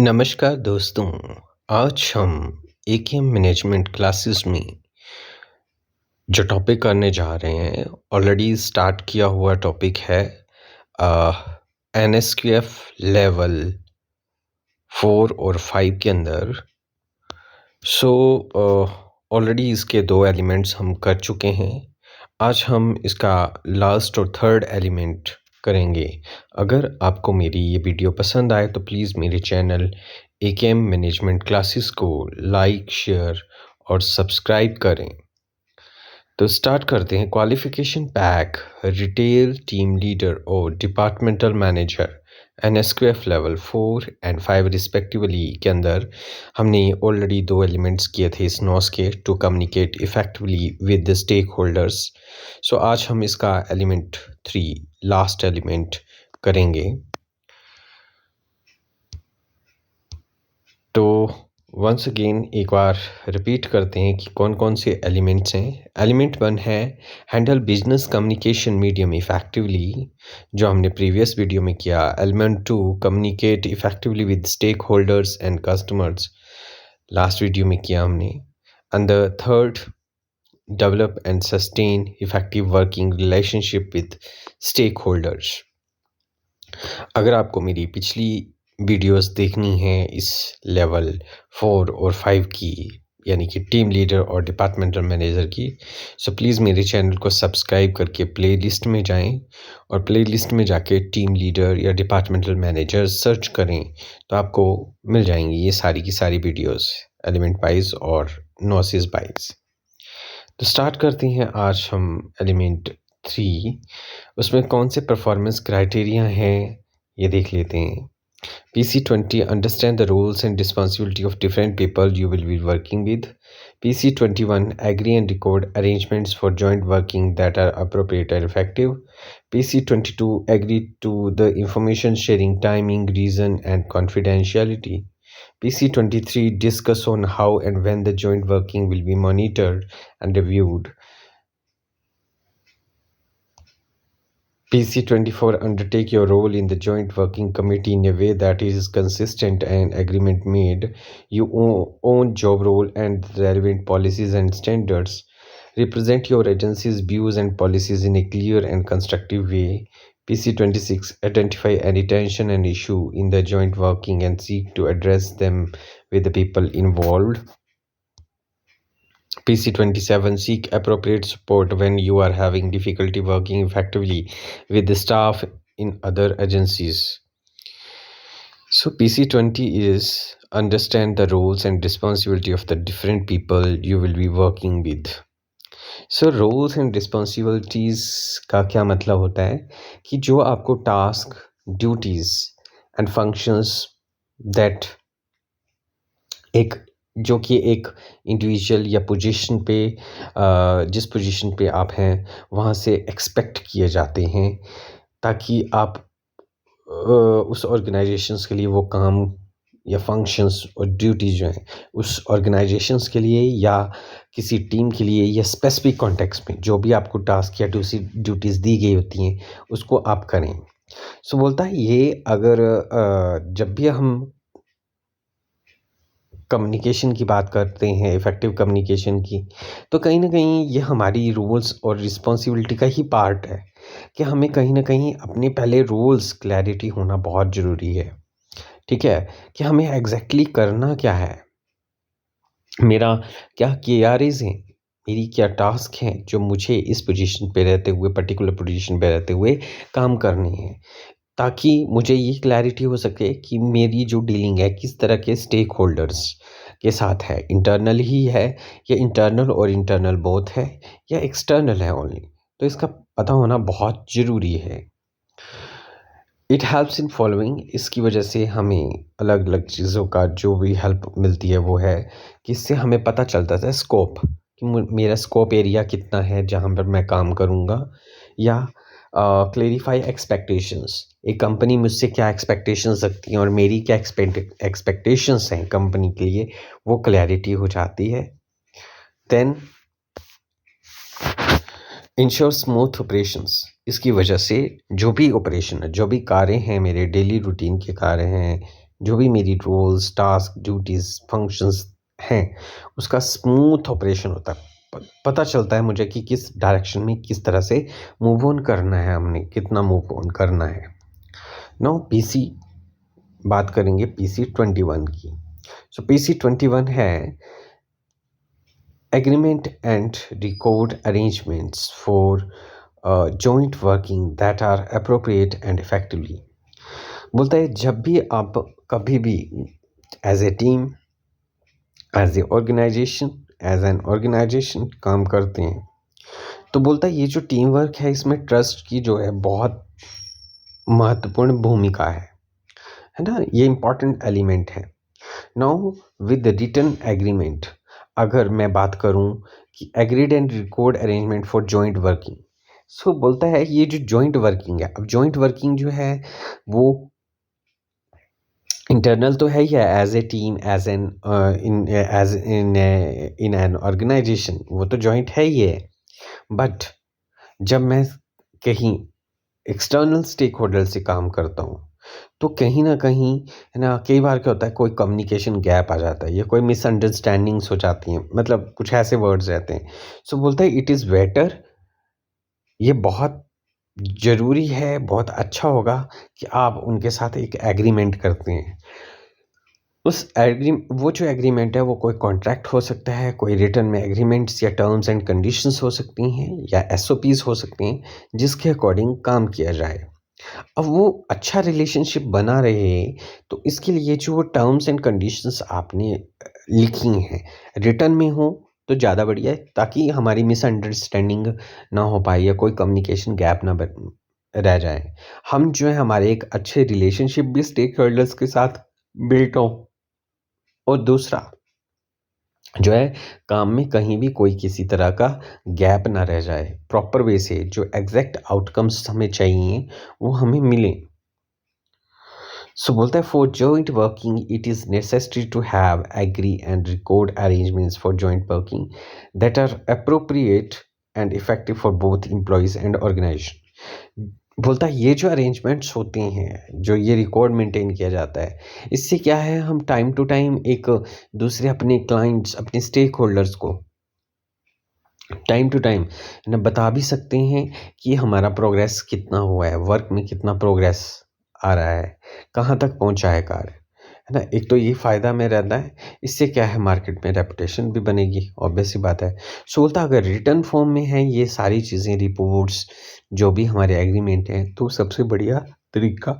नमस्कार दोस्तों। आज हम एकेएम मैनेजमेंट क्लासेस में जो टॉपिक करने जा रहे हैं ऑलरेडी स्टार्ट किया हुआ टॉपिक है एनएसक्यूएफ लेवल 4 और 5 के अंदर। ऑलरेडी इसके 2 एलिमेंट्स हम कर चुके हैं। आज हम इसका लास्ट और थर्ड एलिमेंट करेंगे। अगर आपको मेरी ये वीडियो पसंद आए तो प्लीज़ मेरे चैनल एकेएम मैनेजमेंट क्लासेस को लाइक, शेयर और सब्सक्राइब करें। तो स्टार्ट करते हैं। Qualification pack retail team leader और departmental manager NSQF level 4 and 5 respectively के अंदर हमने ऑलरेडी 2 एलिमेंट्स किए थे इस नॉस के to communicate effectively with the stakeholders. So आज हम इसका एलिमेंट 3 लास्ट एलिमेंट करेंगे। तो वंस अगेन एक बार रिपीट करते हैं कि कौन कौन से एलिमेंट्स हैं। एलिमेंट 1 है handle business communication medium effectively, जो हमने प्रीवियस वीडियो में किया। Element 2 communicate effectively with stakeholders and customers, last video में किया हमने। And the third develop and sustain effective working relationship with stakeholders. अगर आपको मेरी पिछली वीडियोस देखनी है इस लेवल 4 और 5 की, यानी कि टीम लीडर और डिपार्टमेंटल मैनेजर की, सो प्लीज़ मेरे चैनल को सब्सक्राइब करके प्लेलिस्ट में जाएं और प्लेलिस्ट में जाके टीम लीडर या डिपार्टमेंटल मैनेजर सर्च करें तो आपको मिल जाएंगी ये सारी की सारी वीडियोस एलिमेंट वाइज और नॉसिस वाइज। तो स्टार्ट करते हैं आज हम एलिमेंट 3। उसमें कौन से परफॉर्मेंस क्राइटेरिया हैं ये देख लेते हैं। PC20 understand the roles and responsibility of different people you will be working with. PC21 agree and record arrangements for joint working that are appropriate and effective. PC22 agree to the information sharing timing, reason and confidentiality. PC23 discuss on how and when the joint working will be monitored and reviewed. PC24 undertake your role in the joint working committee in a way that is consistent and agreement made. You own job role and relevant policies and standards. Represent your agency's views and policies in a clear and constructive way. PC26 identify any tension and issue in the joint working and seek to address them with the people involved. PC27 seek appropriate support when you are having difficulty working effectively with the staff in other agencies. So PC20 is understand the roles and responsibility of the different people you will be working with. So roles and responsibilities का क्या मतलब होता है कि जो आपको task, duties and functions that जो कि एक इंडिविजुअल या पोजीशन पे जिस पोजीशन पे आप हैं वहाँ से एक्सपेक्ट किए जाते हैं ताकि आप उस ऑर्गेनाइजेशंस के लिए वो काम या फंक्शंस और ड्यूटीज जो हैं उस ऑर्गेनाइजेशंस के लिए या किसी टीम के लिए या स्पेसिफिक कॉन्टेक्स्ट में जो भी आपको टास्क या ड्यूटीज़ दी गई होती हैं उसको आप करें। सो बोलता है ये अगर जब भी हम कम्युनिकेशन की बात करते हैं, इफ़ेक्टिव कम्युनिकेशन की, तो कहीं न कहीं ये हमारी रोल्स और रिस्पॉन्सिबिलिटी का ही पार्ट है कि हमें कहीं न कहीं अपने पहले रोल्स क्लैरिटी होना बहुत ज़रूरी है, ठीक है? कि हमें एग्ज़ैक्टली करना क्या है, मेरा क्या केआरएज़ हैं, मेरी क्या टास्क हैं जो मुझे इस पोजीशन पे रहते हुए, पर्टिकुलर पोजीशन पे रहते हुए काम करने हैं। ताकि मुझे ये क्लैरिटी हो सके कि मेरी जो डीलिंग है किस तरह के स्टेक होल्डर्स के साथ है, इंटरनल ही है या इंटरनल बोथ है या एक्सटर्नल है ओनली, तो इसका पता होना बहुत ज़रूरी है। इट हेल्प्स इन फॉलोइंग, इसकी वजह से हमें अलग अलग चीज़ों का जो भी हेल्प मिलती है वो है कि इससे हमें पता चलता है स्कोप कि मेरा स्कोप एरिया कितना है जहाँ पर मैं काम करूँगा, या क्लेरिफाई एक्सपेक्टेशंस, एक कंपनी मुझसे क्या एक्सपेक्टेशंस रखती है और मेरी क्या एक्सपेक्टेशंस हैं कंपनी के लिए, वो क्लैरिटी हो जाती है। देन इंश्योर स्मूथ ऑपरेशंस, इसकी वजह से जो भी ऑपरेशन है, जो भी कार्य हैं, मेरे डेली रूटीन के कार्य हैं, जो भी मेरी रोल्स, टास्क, ड्यूटीज़, फंक्शंस हैं, उसका स्मूथ ऑपरेशन होता है। पता चलता है मुझे कि किस डायरेक्शन में किस तरह से मूव ऑन करना है, हमने कितना मूव ऑन करना है। नाउ पीसी, बात करेंगे पीसी 21 की। सो पीसी 21 है agreement and record arrangements for joint working that are appropriate and effectively। बोलता है जब भी आप कभी भी as a team, as a organisation, as an organisation काम करते हैं, तो बोलता है ये जो टीम वर्क है इसमें ट्रस्ट की जो है बहुत महत्वपूर्ण भूमिका है ना, ये इम्पॉर्टेंट एलिमेंट है। Now with the written agreement, अगर मैं बात करूं कि agreed and record arrangement for joint working, so बोलता है ये जो जॉइंट वर्किंग है, अब जॉइंट वर्किंग जो है वो इंटरनल तो है ही है, as a team, as an in an organisation, वो तो जॉइंट है ही है। बट जब मैं कहीं एक्सटर्नल स्टेक होल्डर से काम करता हूँ, तो कहीं ना कहीं है ना, कई बार क्या होता है कोई कम्युनिकेशन गैप आ जाता है या कोई मिसअंडरस्टैंडिंग्स हो जाती हैं, मतलब कुछ ऐसे वर्ड्स रहते हैं। सो बोलता है इट इज़ बेटर, ये बहुत ज़रूरी है, बहुत अच्छा होगा कि आप उनके साथ एक एग्रीमेंट करते हैं। उस एग्री वो जो एग्रीमेंट है वो कोई कॉन्ट्रैक्ट हो सकता है, कोई रिटन में एग्रीमेंट्स या टर्म्स एंड कंडीशंस हो सकती हैं या एसओपीज़ हो सकती हैं, जिसके अकॉर्डिंग काम किया जाए। अब वो अच्छा रिलेशनशिप बना रहे, तो इसके लिए जो वो टर्म्स एंड कंडीशंस आपने लिखी हैं, रिटन में हो तो ज़्यादा बढ़िया है, ताकि हमारी मिसअंडरस्टैंडिंग ना हो पाए या कोई कम्युनिकेशन गैप ना रह जाए। हम जो है हमारे एक अच्छे रिलेशनशिप भी स्टेक होल्डर्स के साथ बिल्ट हो, और दूसरा जो है काम में कहीं भी कोई किसी तरह का गैप ना रह जाए, प्रॉपर वे से जो एग्जैक्ट आउटकम्स हमें चाहिए वो हमें मिले। सो बोलता है for joint working it is necessary to have agree and record arrangements for joint working that are appropriate and effective for both employees and organisation. बोलता है ये जो अरेंजमेंट्स होते हैं, जो ये रिकॉर्ड मेंटेन किया जाता है, इससे क्या है हम टाइम टू टाइम एक दूसरे अपने क्लाइंट्स, अपने स्टेक होल्डर्स को टाइम टू टाइम ना बता भी सकते हैं कि हमारा प्रोग्रेस कितना हुआ है, वर्क में कितना प्रोग्रेस आ रहा है, कहाँ तक पहुँचा है कार्य, है ना। एक तो ये फ़ायदा में रहता है, इससे क्या है मार्केट में रेपुटेशन भी बनेगी, ऑब्वियस सी बात है। सो बोलता अगर रिटर्न फॉर्म में है ये सारी चीज़ें, रिपोर्ट्स, जो भी हमारे एग्रीमेंट हैं, तो सबसे बढ़िया तरीका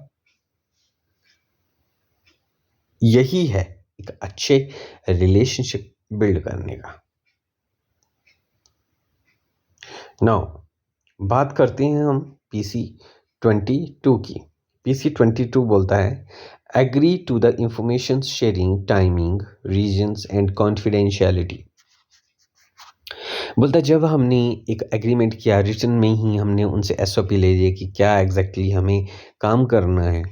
यही है एक अच्छे रिलेशनशिप बिल्ड करने का। नाउ बात करते हैं हम पीसी 22 की। पीसी 22 बोलता है agree to the information sharing timing reasons and confidentiality. बोलता है जब हमने एक एग्रीमेंट किया, रिटन में ही हमने उनसे एसओपी ले लिया कि क्या एग्जैक्टली हमें काम करना है,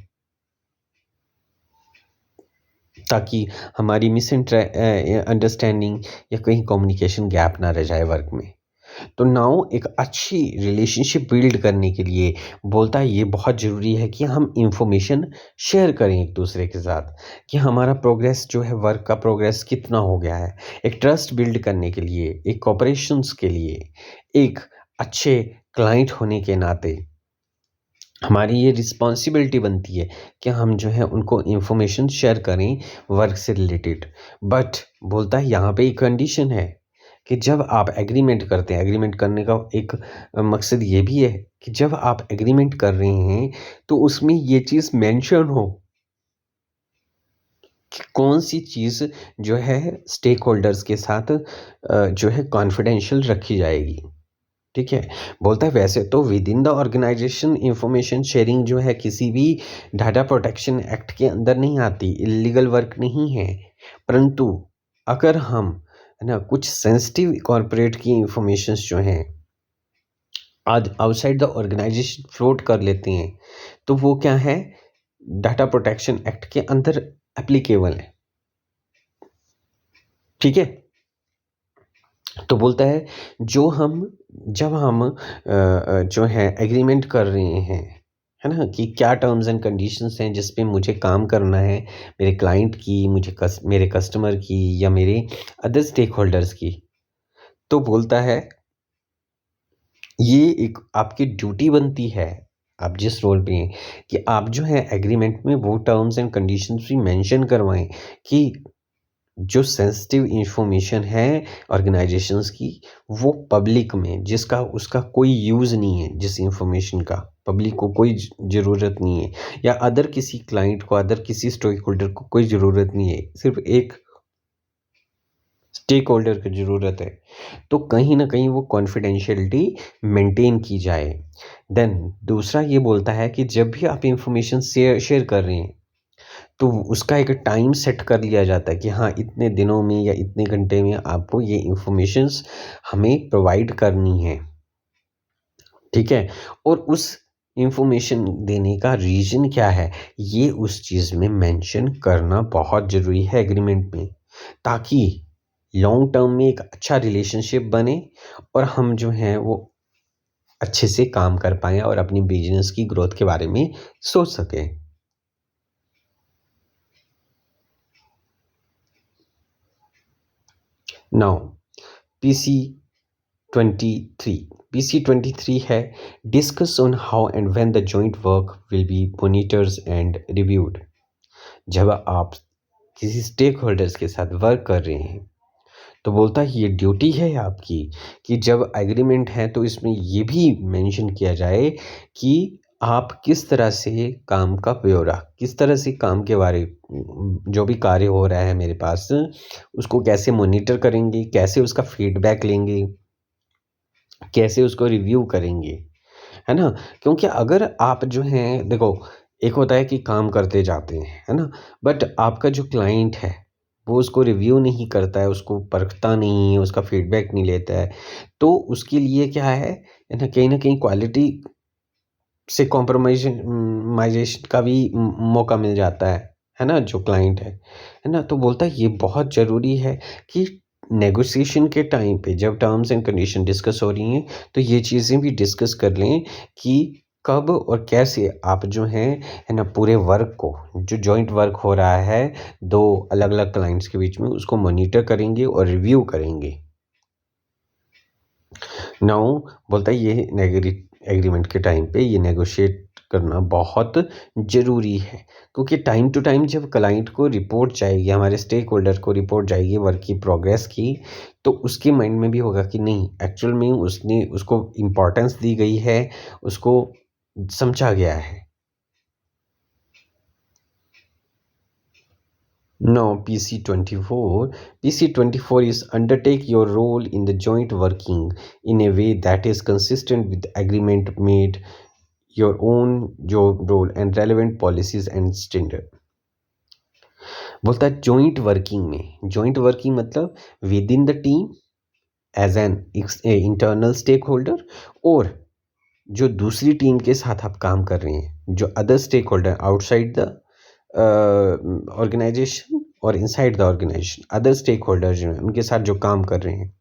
ताकि हमारी अंडरस्टैंडिंग या कहीं कम्युनिकेशन गैप ना रह जाए वर्क में। तो नाउ एक अच्छी रिलेशनशिप बिल्ड करने के लिए बोलता है ये बहुत ज़रूरी है कि हम इंफॉर्मेशन शेयर करें एक दूसरे के साथ, कि हमारा प्रोग्रेस जो है, वर्क का प्रोग्रेस कितना हो गया है। एक ट्रस्ट बिल्ड करने के लिए, एक कोऑपरेशंस के लिए, एक अच्छे क्लाइंट होने के नाते हमारी ये रिस्पॉन्सिबिलिटी बनती है कि हम जो है उनको इंफॉर्मेशन शेयर करें वर्क से रिलेटेड। बट बोलता है यहाँ पे एक कंडीशन है कि जब आप एग्रीमेंट करते हैं, एग्रीमेंट करने का एक मकसद ये भी है कि जब आप एग्रीमेंट कर रहे हैं तो उसमें ये चीज़ मेंशन हो कि कौन सी चीज़ जो है स्टेक होल्डर्स के साथ जो है कॉन्फिडेंशियल रखी जाएगी। ठीक है। बोलता है वैसे तो within the organisation information sharing जो है किसी भी डाटा प्रोटेक्शन एक्ट के अंदर नहीं आती, इलीगल वर्क नहीं है। परंतु अगर हम है ना कुछ सेंसिटिव कॉर्पोरेट की इंफॉर्मेशंस जो हैं आज आउटसाइड द ऑर्गेनाइजेशन फ्लोट कर लेते हैं, तो वो क्या है, डाटा प्रोटेक्शन एक्ट के अंदर एप्लीकेबल है। ठीक है। तो बोलता है जो हम जब हम जो है एग्रीमेंट कर रहे हैं है ना? कि क्या टर्म्स एंड कंडीशंस हैं जिस पे मुझे काम करना है, मेरे क्लाइंट की, मेरे कस्टमर की या मेरे अदर स्टेक होल्डर्स की। तो बोलता है ये एक आपकी ड्यूटी बनती है, आप जिस रोल पे हैं, कि आप जो है एग्रीमेंट में वो टर्म्स एंड कंडीशंस भी मेंशन करवाएँ कि जो सेंसिटिव इंफॉर्मेशन है ऑर्गेनाइजेशंस की, वो पब्लिक में जिसका उसका कोई यूज़ नहीं है, जिस इंफॉर्मेशन का पब्लिक को कोई ज़रूरत नहीं है, या अदर किसी क्लाइंट को, अदर किसी स्टेक होल्डर को कोई ज़रूरत नहीं है, सिर्फ एक स्टेक होल्डर की ज़रूरत है, तो कहीं न कहीं वो कॉन्फिडेंशियलिटी मेंटेन की जाए। देन दूसरा ये बोलता है कि जब भी आप इंफॉर्मेशन शेयर कर रहे हैं, तो उसका एक टाइम सेट कर लिया जाता है कि हाँ, इतने दिनों में या इतने घंटे में आपको ये इन्फॉर्मेशंस हमें प्रोवाइड करनी है, ठीक है? और उस इन्फॉर्मेशन देने का रीज़न क्या है, ये उस चीज़ में मेंशन करना बहुत ज़रूरी है एग्रीमेंट में, ताकि लॉन्ग टर्म में एक अच्छा रिलेशनशिप बने और हम जो हैं वो अच्छे से काम कर पाएँ और अपनी बिज़नेस की ग्रोथ के बारे में सोच सकें। नाउ पीसी 23 पीसी 23 है discuss on how and when the joint work will be monitors and reviewed. जब आप किसी स्टेक होल्डर्स के साथ वर्क कर रहे हैं, तो बोलता है ये ड्यूटी है आपकी कि जब एग्रीमेंट है तो इसमें ये भी मेंशन किया जाए कि आप किस तरह से काम का ब्यौरा, किस तरह से काम के बारे जो भी कार्य हो रहा है मेरे पास, उसको कैसे मॉनिटर करेंगे, कैसे उसका फीडबैक लेंगे, कैसे उसको रिव्यू करेंगे, है ना? क्योंकि अगर आप जो हैं देखो, एक होता है कि काम करते जाते हैं, है ना? बट आपका जो क्लाइंट है, वो उसको रिव्यू नहीं करता है, उसको परखता नहीं है, उसका फीडबैक नहीं लेता है, तो उसके लिए क्या है ना? कहीं न कहीं क्वालिटी से माइज़ेशन का भी मौका मिल जाता है ना? जो क्लाइंट है ना? तो बोलता है ये बहुत ज़रूरी है कि नेगोशिएशन के टाइम पे जब टर्म्स एंड कंडीशन डिस्कस हो रही हैं, तो ये चीज़ें भी डिस्कस कर लें कि कब और कैसे आप जो हैं, है ना, पूरे वर्क को, जो जॉइंट वर्क हो रहा है 2 अलग-अलग क्लाइंट्स के बीच में, उसको मॉनिटर करेंगे और रिव्यू करेंगे। नाउ बोलता है ये एग्रीमेंट के टाइम पे ये नेगोशिएट करना बहुत ज़रूरी है, क्योंकि टाइम टू टाइम जब क्लाइंट को रिपोर्ट जाएगी, हमारे स्टेक होल्डर को रिपोर्ट जाएगी वर्क की प्रोग्रेस की, तो उसके माइंड में भी होगा कि नहीं, एक्चुअल में उसने उसको इम्पोर्टेंस दी गई है, उसको समझा गया है। Now, PC24 is undertake your role in the joint working in a way that is consistent with the agreement made your own job role and relevant policies and standard। बोलता है जॉइंट वर्किंग मतलब within the team as an internal stakeholder, और जो दूसरी team के साथ आप काम कर रहे हैं, जो other stakeholder outside the organisation और inside the organisation, other stakeholder जो हैं उनके साथ जो काम कर रहे हैं,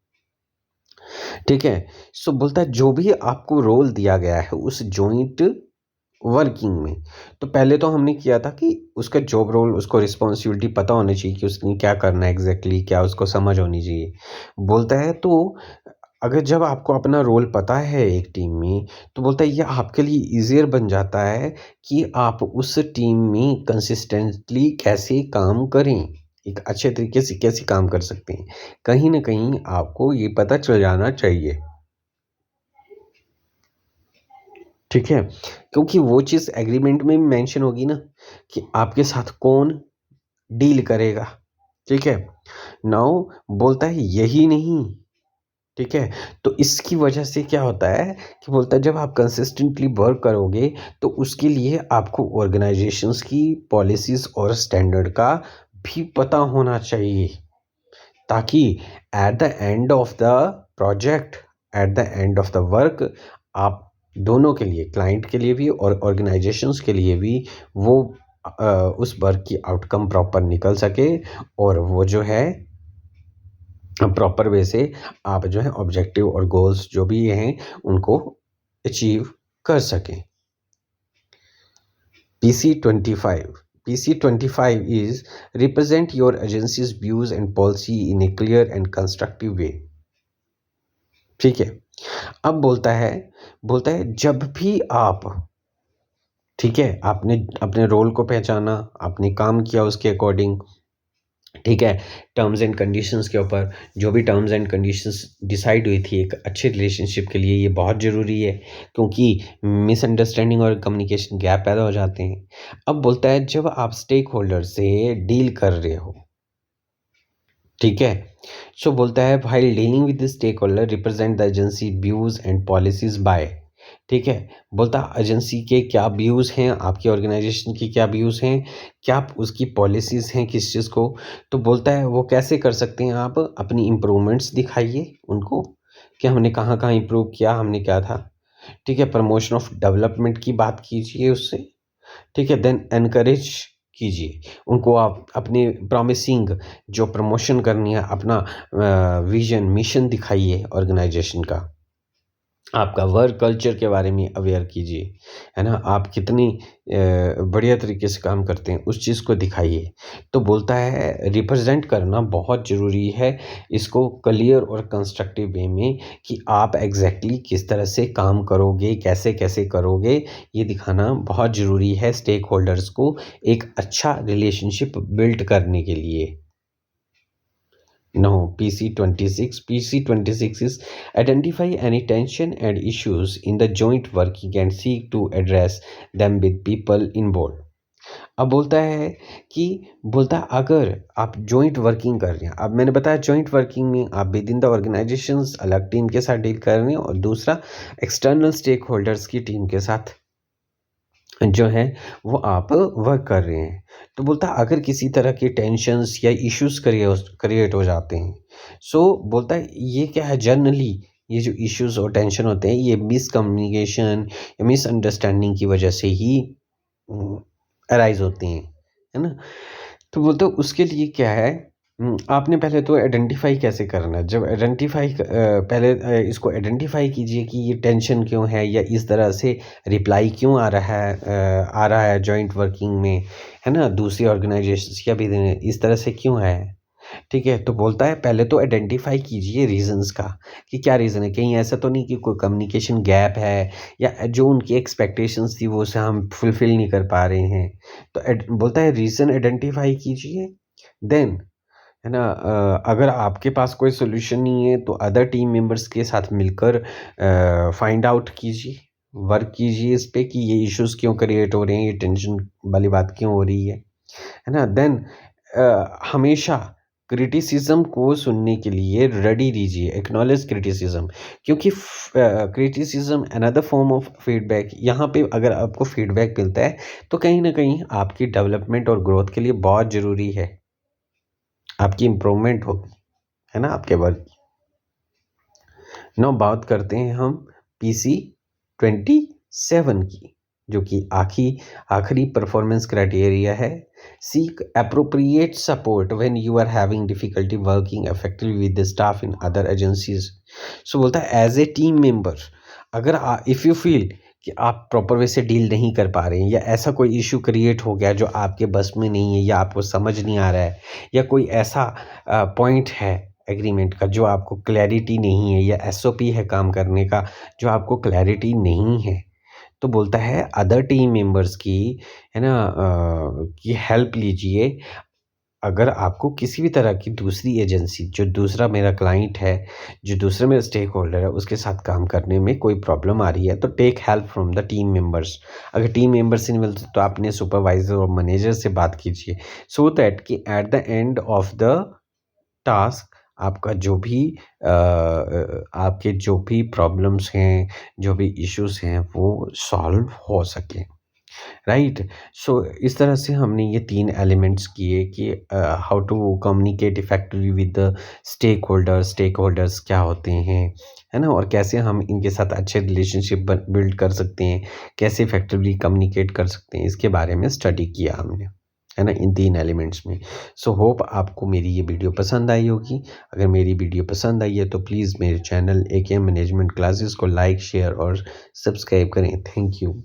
ठीक है? सो बोलता है जो भी आपको रोल दिया गया है उस जॉइंट वर्किंग में, तो पहले तो हमने किया था कि उसका जॉब रोल, उसको रिस्पॉन्सिबिलिटी पता होनी चाहिए कि उसने क्या करना है एग्जैक्टली, क्या उसको समझ होनी चाहिए। बोलता है तो अगर जब आपको अपना रोल पता है एक टीम में, तो बोलता है ये आपके लिए ईज़ियर बन जाता है कि आप उस टीम में कंसिस्टेंटली कैसे काम करें, एक अच्छे तरीके से कैसे काम कर सकते हैं। कहीं न कहीं आपको ये पता चल जाना चाहिए, ठीक है? क्योंकि वो चीज़ एग्रीमेंट में मेंशन होगी ना कि आपके साथ कौन डील करेगा, ठीक है? नाउ बोलता है यही नहीं, ठीक है? तो इसकी वजह से क्या होता है कि बोलता है जब आप कंसिस्टेंटली वर्क करोगे, तो उसके लिए आपको ऑर्गेनाइजेशंस की पॉलिसीज़ और स्टैंडर्ड का भी पता होना चाहिए, ताकि at the end of the project, at the end of the work, आप दोनों के लिए, क्लाइंट के लिए भी और ऑर्गेनाइजेशंस के लिए भी, वो उस वर्क की आउटकम प्रॉपर निकल सके और वो जो है प्रॉपर वे से आप जो है ऑब्जेक्टिव और गोल्स जो भी हैं उनको अचीव कर सकें। PC25. PC25 is represent your agency's views and policy in a clear and constructive way. ठीक है। अब बोलता है जब भी आप, ठीक है, आपने अपने रोल को पहचाना, आपने काम किया उसके अकॉर्डिंग, ठीक है, टर्म्स एंड कंडीशंस के ऊपर जो भी टर्म्स एंड कंडीशंस डिसाइड हुई थी एक अच्छे रिलेशनशिप के लिए, ये बहुत ज़रूरी है क्योंकि मिसअंडरस्टैंडिंग और कम्युनिकेशन गैप पैदा हो जाते हैं। अब बोलता है जब आप स्टेक होल्डर से डील कर रहे हो, ठीक है, सो बोलता है while dealing with the stakeholder represent the agency views and policies by, ठीक है, बोलता है एजेंसी के क्या व्यूज़ हैं, आपकी ऑर्गेनाइजेशन की क्या व्यूज़ हैं, क्या उसकी पॉलिसीज़ हैं किस चीज़ को। तो बोलता है वो कैसे कर सकते हैं, आप अपनी इम्प्रूवमेंट्स दिखाइए उनको कि हमने कहाँ-कहाँ इम्प्रूव किया, हमने क्या था, ठीक है, प्रमोशन ऑफ डेवलपमेंट की बात कीजिए उससे, ठीक है, देन एनकरेज कीजिए उनको, आप अपने प्रॉमिसिंग जो प्रमोशन करनी है अपना विज़न, मिशन दिखाइए ऑर्गेनाइजेशन का। आपका वर्क कल्चर के बारे में अवेयर कीजिए, है ना? आप कितनी बढ़िया तरीके से काम करते हैं, उस चीज़ को दिखाइए। तो बोलता है रिप्रेज़ेंट करना बहुत ज़रूरी है, इसको क्लियर और कंस्ट्रक्टिव वे में कि आप एग्ज़ैक्टली किस तरह से काम करोगे, कैसे-कैसे करोगे, ये दिखाना बहुत ज़रूरी है स्टेक होल्डर्स को एक अच्छा रिलेशनशिप बिल्ड करने के लिए। No, PC26. PC26 is identify any tension and issues in the joint working and seek to address them with people involved. अब बोलता है कि बोलता है अगर आप जॉइंट वर्किंग कर रहे हैं, अब मैंने बताया जॉइंट वर्किंग में आप विद इन द ऑर्गेनाइजेशंस अलग टीम के साथ डील कर रहे हैं और दूसरा एक्सटर्नल स्टेक होल्डर्स की टीम के साथ जो है वो आप वर्क कर रहे हैं। तो बोलता है अगर किसी तरह की टेंशन्स या इश्यूज़ क्रिएट हो जाते हैं, सो बोलता है ये क्या है जनरली ये जो इश्यूज़ और टेंशन होते हैं ये मिसकम्युनिकेशन या मिसअंडरस्टैंडिंग की वजह से ही अराइज़ होते हैं, है ना? तो बोलते हैं उसके लिए क्या है, आपने पहले तो आइडेंटिफ़ाई कैसे करना है, जब पहले इसको आइडेंटिफ़ाई कीजिए कि ये टेंशन क्यों है या इस तरह से रिप्लाई क्यों आ रहा है जॉइंट वर्किंग में, है ना? दूसरी ऑर्गेनाइजेशंस या भी इस तरह से क्यों है? ठीक है, तो बोलता है पहले तो आइडेंटिफ़ाई कीजिए रीज़न्स का, कि क्या रीज़न है? कहीं ऐसा तो नहीं कि कोई कम्युनिकेशन गैप है या जो उनकी एक्सपेक्टेशंस थी वो उसे हम फुलफ़िल नहीं कर पा रहे हैं। तो बोलता है रीज़न आइडेंटिफ़ाई कीजिए, देन है ना, अगर आपके पास कोई सॉल्यूशन नहीं है तो अदर टीम मेंबर्स के साथ मिलकर फाइंड आउट कीजिए, वर्क कीजिए इस पे कि ये इश्यूज़ क्यों क्रिएट हो रहे हैं, ये टेंशन वाली बात क्यों हो रही है ना? देन हमेशा क्रिटिसिज्म को सुनने के लिए रेडी रहिए, एक्नॉलेज क्रिटिसिज्म, क्योंकि criticism another form of feedback, यहाँ पे अगर आपको फीडबैक मिलता है तो कहीं न कहीं आपकी डेवलपमेंट और ग्रोथ के लिए बहुत ज़रूरी है, आपकी इम्प्रूवमेंट होगी, है ना, आपके वर्क की। नाउ बात करते हैं हम PC27 की, जो कि आखिरी परफॉर्मेंस क्राइटेरिया है। Seek appropriate support when you are having difficulty working effectively with the staff in other agencies. So बोलता है एज ए टीम मेंबर, अगर इफ़ यू फील कि आप प्रॉपर वे से डील नहीं कर पा रहे हैं या ऐसा कोई इशू क्रिएट हो गया जो आपके बस में नहीं है या आपको समझ नहीं आ रहा है या कोई ऐसा पॉइंट है एग्रीमेंट का जो आपको क्लैरिटी नहीं है या एसओपी है काम करने का जो आपको क्लैरिटी नहीं है, तो बोलता है अदर टीम मेंबर्स की, है ना, की हेल्प लीजिए। अगर आपको किसी भी तरह की दूसरी एजेंसी जो दूसरा मेरा क्लाइंट है, जो दूसरा मेरा स्टेक होल्डर है उसके साथ काम करने में कोई प्रॉब्लम आ रही है तो take help from the team members. अगर टीम मेंबर्स से नहीं मिलते तो आप अपने सुपरवाइज़र और मैनेजर से बात कीजिए, सो दैट कि at the end of the task आपका जो भी आपके जो भी प्रॉब्लम्स हैं, जो भी इश्यूज़ हैं वो सॉल्व हो सकें। राइट, सो इस तरह से हमने ये 3 एलिमेंट्स किए कि how to communicate effectively with the stakeholders क्या होते हैं, है ना, और कैसे हम इनके साथ अच्छे रिलेशनशिप बिल्ड कर सकते हैं, कैसे इफेक्टिवली कम्युनिकेट कर सकते हैं, इसके बारे में स्टडी किया हमने, है ना, इन 3 एलिमेंट्स में। सो होप आपको मेरी ये वीडियो पसंद आई होगी। अगर मेरी वीडियो पसंद आई है तो प्लीज़ मेरे चैनल एकेएम मैनेजमेंट क्लासेस को लाइक, शेयर और सब्सक्राइब करें। Thank you.